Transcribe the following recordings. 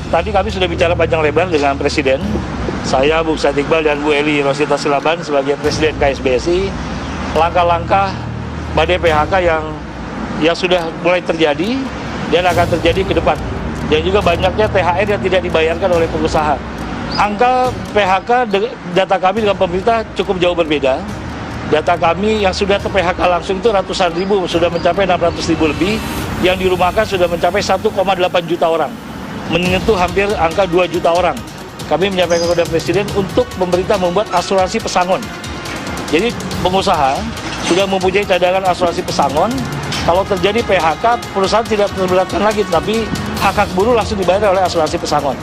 Tadi kami sudah bicara panjang lebar dengan Presiden. Saya, Bung Said Iqbal, dan Bu Eli Rosita Silaban sebagai Presiden KSBSI. Langkah-langkah badai PHK yang sudah mulai terjadi dan akan terjadi ke depan. Dan juga banyaknya THR yang tidak dibayarkan oleh pengusaha. Angka PHK, data kami dengan pemerintah cukup jauh berbeda. Data kami yang sudah ter-PHK langsung itu ratusan ribu, sudah mencapai 600 ribu lebih. Yang dirumahkan sudah mencapai 1,8 juta orang. Menyentuh hampir angka 2 juta orang. Kami menyampaikan kepada Presiden untuk pemerintah membuat asuransi pesangon. Jadi pengusaha sudah mempunyai cadangan asuransi pesangon. Kalau terjadi PHK, perusahaan tidak terberatkan lagi, tapi hak buruh langsung dibayar oleh asuransi pesangon.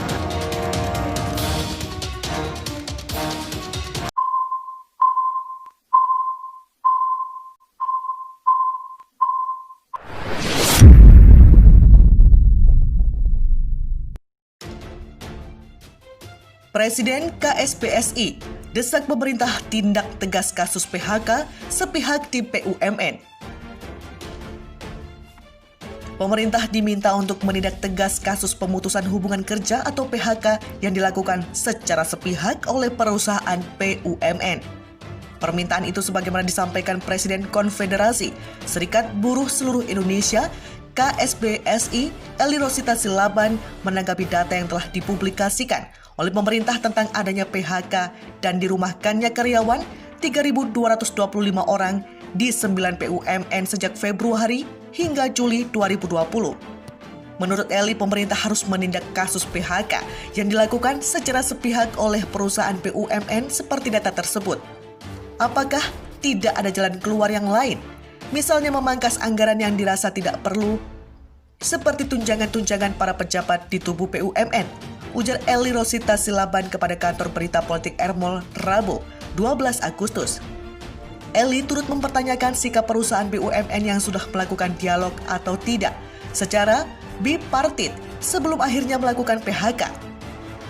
Presiden KSBSI desak pemerintah tindak tegas kasus PHK sepihak di BUMN. Pemerintah diminta untuk menindak tegas kasus pemutusan hubungan kerja atau PHK yang dilakukan secara sepihak oleh perusahaan BUMN. Permintaan itu sebagaimana disampaikan Presiden Konfederasi Serikat Buruh Seluruh Indonesia KSBSI Eli Rosita Silaban menanggapi data yang telah dipublikasikan oleh pemerintah tentang adanya PHK dan dirumahkannya karyawan 3.225 orang di 9 BUMN sejak Februari hingga Juli 2020. Menurut Eli, pemerintah harus menindak kasus PHK yang dilakukan secara sepihak oleh perusahaan BUMN seperti data tersebut. Apakah tidak ada jalan keluar yang lain? Misalnya memangkas anggaran yang dirasa tidak perlu, seperti tunjangan-tunjangan para pejabat di tubuh BUMN. Ujar Eli Rosita Silaban kepada kantor berita politik Ermol Rabu 12 Agustus. Eli turut mempertanyakan sikap perusahaan BUMN yang sudah melakukan dialog atau tidak secara bipartit sebelum akhirnya melakukan PHK.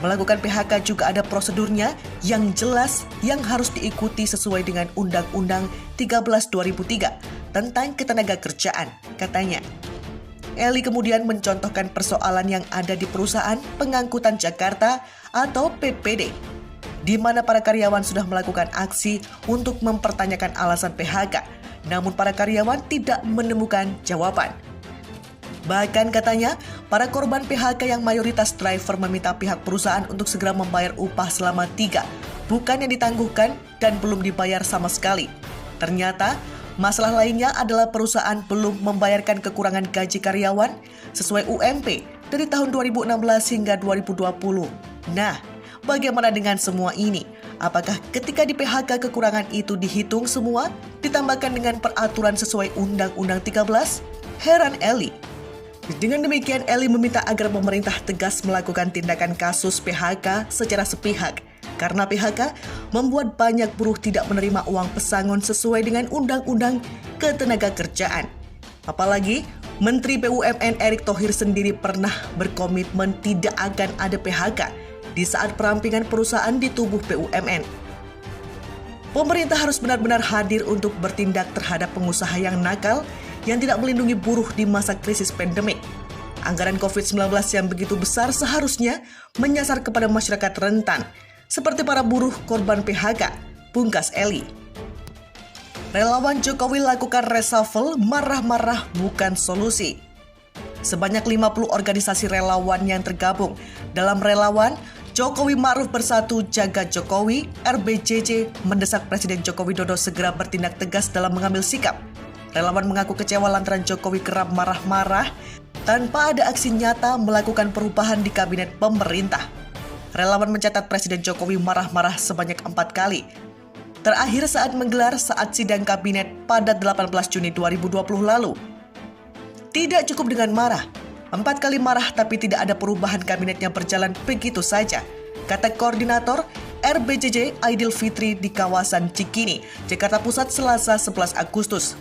Melakukan PHK juga ada prosedurnya yang jelas yang harus diikuti sesuai dengan Undang-Undang 13/2003 tentang ketenagakerjaan, katanya. Eli kemudian mencontohkan persoalan yang ada di perusahaan pengangkutan Jakarta atau PPD, di mana para karyawan sudah melakukan aksi untuk mempertanyakan alasan PHK, namun para karyawan tidak menemukan jawaban. Bahkan katanya, para korban PHK yang mayoritas driver meminta pihak perusahaan untuk segera membayar upah selama 3 bukan yang ditangguhkan dan belum dibayar sama sekali. Ternyata, masalah lainnya adalah perusahaan belum membayarkan kekurangan gaji karyawan sesuai UMP dari tahun 2016 hingga 2020. Nah, bagaimana dengan semua ini? Apakah ketika di PHK kekurangan itu dihitung semua, ditambahkan dengan peraturan sesuai Undang-Undang 13? Heran Eli. Dengan demikian, Eli meminta agar pemerintah tegas melakukan tindakan kasus PHK secara sepihak. Karena PHK membuat banyak buruh tidak menerima uang pesangon sesuai dengan Undang-Undang Ketenagakerjaan. Apalagi, Menteri BUMN Erick Thohir sendiri pernah berkomitmen tidak akan ada PHK di saat perampingan perusahaan di tubuh BUMN. Pemerintah harus benar-benar hadir untuk bertindak terhadap pengusaha yang nakal yang tidak melindungi buruh di masa krisis pandemik. Anggaran COVID-19 yang begitu besar seharusnya menyasar kepada masyarakat rentan, seperti para buruh korban PHK, pungkas Eli. Relawan Jokowi lakukan reshuffle, marah-marah bukan solusi. Sebanyak 50 organisasi relawan yang tergabung dalam relawan Jokowi Ma'ruf Bersatu Jaga Jokowi, RBJJ, mendesak Presiden Joko Widodo segera bertindak tegas dalam mengambil sikap. Relawan mengaku kecewa lantaran Jokowi kerap marah-marah tanpa ada aksi nyata melakukan perubahan di kabinet pemerintah. Relawan mencatat Presiden Jokowi marah-marah sebanyak 4 kali. Terakhir saat menggelar saat sidang kabinet pada 18 Juni 2020 lalu. Tidak cukup dengan marah. 4 kali marah tapi tidak ada perubahan kabinet yang berjalan begitu saja, kata Koordinator RBJJ Aidil Fitri di kawasan Cikini, Jakarta Pusat Selasa 11 Agustus.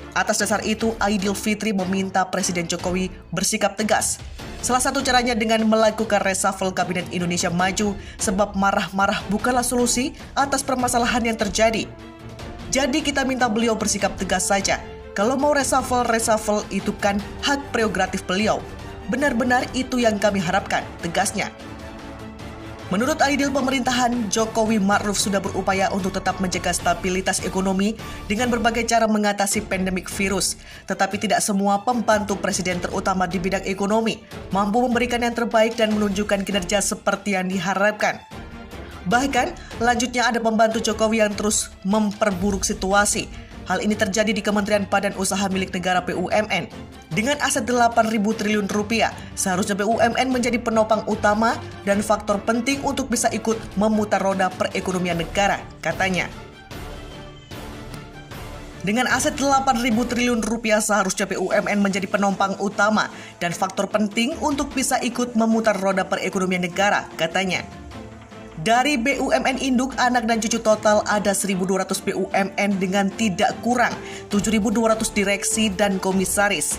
Atas dasar itu, Aidil Fitri meminta Presiden Jokowi bersikap tegas. Salah satu caranya dengan melakukan reshuffle Kabinet Indonesia Maju, sebab marah-marah bukanlah solusi atas permasalahan yang terjadi. Jadi kita minta beliau bersikap tegas saja. Kalau mau reshuffle itu kan hak prerogatif beliau. Benar-benar itu yang kami harapkan, tegasnya. Menurut Aidil, pemerintahan Jokowi Ma'ruf sudah berupaya untuk tetap menjaga stabilitas ekonomi dengan berbagai cara mengatasi pandemik virus. Tetapi tidak semua pembantu presiden terutama di bidang ekonomi mampu memberikan yang terbaik dan menunjukkan kinerja seperti yang diharapkan. Bahkan, lanjutnya ada pembantu Jokowi yang terus memperburuk situasi. Hal ini terjadi di Kementerian Badan Usaha Milik Negara BUMN. Dengan aset 8.000 triliun rupiah, seharusnya BUMN menjadi penopang utama dan faktor penting untuk bisa ikut memutar roda perekonomian negara, katanya. Dengan aset 8.000 triliun rupiah, seharusnya BUMN menjadi penopang utama dan faktor penting untuk bisa ikut memutar roda perekonomian negara, katanya. Dari BUMN induk, anak dan cucu total ada 1.200 BUMN dengan tidak kurang 7.200 direksi dan komisaris.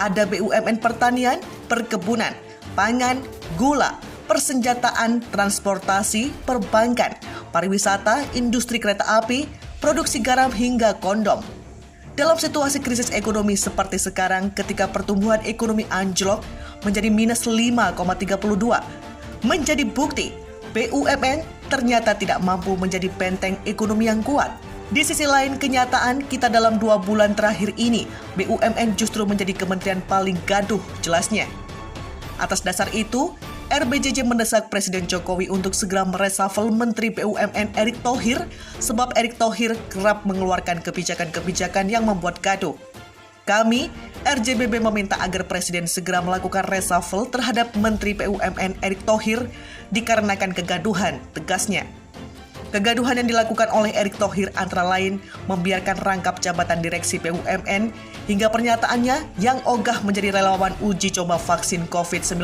Ada BUMN pertanian, perkebunan, pangan, gula, persenjataan, transportasi, perbankan, pariwisata, industri kereta api, produksi garam hingga kondom. Dalam situasi krisis ekonomi seperti sekarang, ketika pertumbuhan ekonomi anjlok menjadi minus 5,32, menjadi bukti BUMN ternyata tidak mampu menjadi benteng ekonomi yang kuat. Di sisi lain, kenyataan kita dalam 2 bulan terakhir ini, BUMN justru menjadi kementerian paling gaduh, jelasnya. Atas dasar itu, RBJJ mendesak Presiden Jokowi untuk segera meresafel Menteri BUMN Erick Thohir, sebab Erick Thohir kerap mengeluarkan kebijakan-kebijakan yang membuat gaduh. Kami, RJBB meminta agar Presiden segera melakukan reshuffle terhadap Menteri BUMN Erick Thohir dikarenakan kegaduhan, tegasnya. Kegaduhan yang dilakukan oleh Erick Thohir antara lain membiarkan rangkap jabatan direksi BUMN hingga pernyataannya yang ogah menjadi relawan uji coba vaksin COVID-19.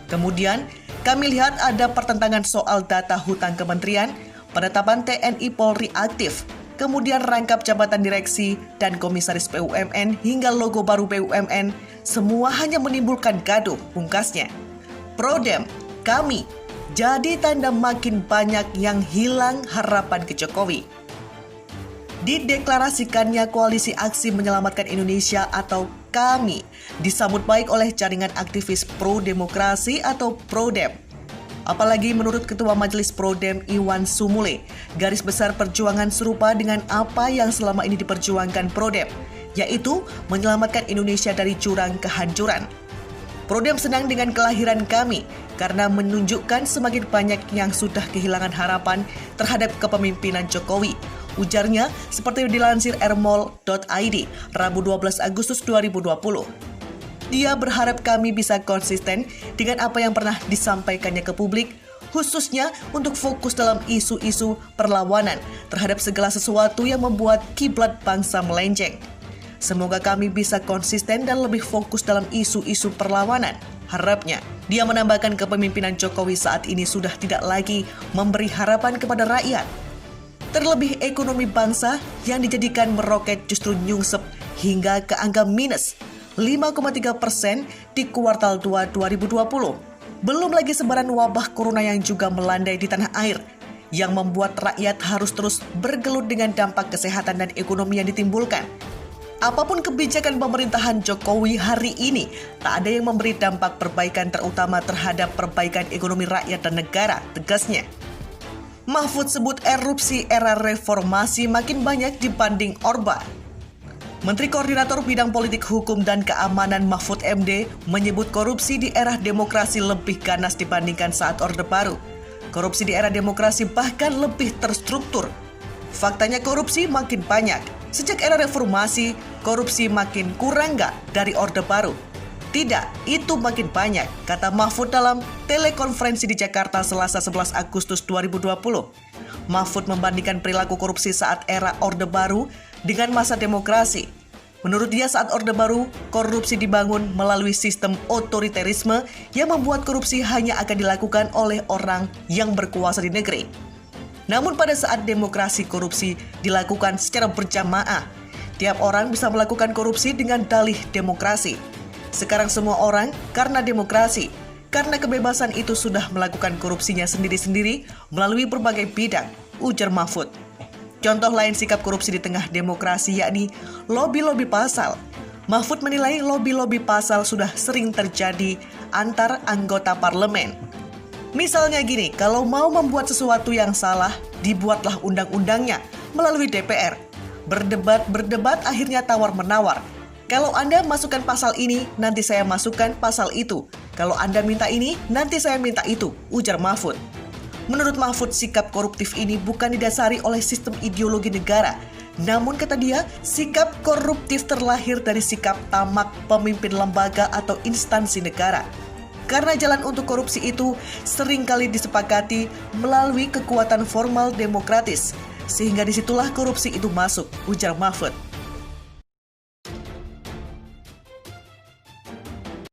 Kemudian, kami lihat ada pertentangan soal data hutang kementerian, penetapan TNI Polri aktif, kemudian rangkap jabatan direksi dan komisaris BUMN hingga logo baru BUMN, semua hanya menimbulkan gaduh, pungkasnya. Prodem, kami, jadi tanda makin banyak yang hilang harapan ke Jokowi. Dideklarasikannya Koalisi Aksi Menyelamatkan Indonesia atau KAMI disambut baik oleh jaringan aktivis pro-demokrasi atau Prodem. Apalagi menurut Ketua Majelis Prodem Iwan Sumule, garis besar perjuangan serupa dengan apa yang selama ini diperjuangkan Prodem, yaitu menyelamatkan Indonesia dari jurang kehancuran. Prodem senang dengan kelahiran KAMI karena menunjukkan semakin banyak yang sudah kehilangan harapan terhadap kepemimpinan Jokowi. Ujarnya seperti dilansir rmol.id, Rabu 12 Agustus 2020. Dia berharap kami bisa konsisten dengan apa yang pernah disampaikannya ke publik, khususnya untuk fokus dalam isu-isu perlawanan terhadap segala sesuatu yang membuat kiblat bangsa melenceng. Semoga kami bisa konsisten dan lebih fokus dalam isu-isu perlawanan. Harapnya, dia menambahkan kepemimpinan Jokowi saat ini sudah tidak lagi memberi harapan kepada rakyat. Terlebih ekonomi bangsa yang dijadikan meroket justru nyungsep hingga ke angka minus 5,3% di kuartal 2 2020. Belum lagi sebaran wabah corona yang juga melandai di tanah air, yang membuat rakyat harus terus bergelut dengan dampak kesehatan dan ekonomi yang ditimbulkan. Apapun kebijakan pemerintahan Jokowi hari ini, tak ada yang memberi dampak perbaikan terutama terhadap perbaikan ekonomi rakyat dan negara, tegasnya. Mahfud sebut erupsi era reformasi makin banyak dibanding Orba. Menteri Koordinator Bidang Politik Hukum dan Keamanan Mahfud MD menyebut korupsi di era demokrasi lebih ganas dibandingkan saat Orde Baru. Korupsi di era demokrasi bahkan lebih terstruktur. Faktanya korupsi makin banyak. Sejak era reformasi, korupsi makin kurang nggak dari Orde Baru? Tidak, itu makin banyak, kata Mahfud dalam telekonferensi di Jakarta Selasa 11 Agustus 2020. Mahfud membandingkan perilaku korupsi saat era Orde Baru dengan masa demokrasi. Menurut dia saat Orde Baru, korupsi dibangun melalui sistem otoriterisme yang membuat korupsi hanya akan dilakukan oleh orang yang berkuasa di negeri. Namun pada saat demokrasi, korupsi dilakukan secara berjamaah. Tiap orang bisa melakukan korupsi dengan dalih demokrasi. Sekarang semua orang karena demokrasi, karena kebebasan itu sudah melakukan korupsinya sendiri-sendiri melalui berbagai bidang, ujar Mahfud. Contoh lain sikap korupsi di tengah demokrasi yakni lobi-lobi pasal. Mahfud menilai lobi-lobi pasal sudah sering terjadi antar anggota parlemen. Misalnya gini, kalau mau membuat sesuatu yang salah, dibuatlah undang-undangnya melalui DPR. Berdebat, akhirnya tawar-menawar. Kalau Anda masukkan pasal ini, nanti saya masukkan pasal itu. Kalau Anda minta ini, nanti saya minta itu, ujar Mahfud. Menurut Mahfud, sikap koruptif ini bukan didasari oleh sistem ideologi negara. Namun kata dia, sikap koruptif terlahir dari sikap tamak pemimpin lembaga atau instansi negara. Karena jalan untuk korupsi itu seringkali disepakati melalui kekuatan formal demokratis. Sehingga disitulah korupsi itu masuk, ujar Mahfud.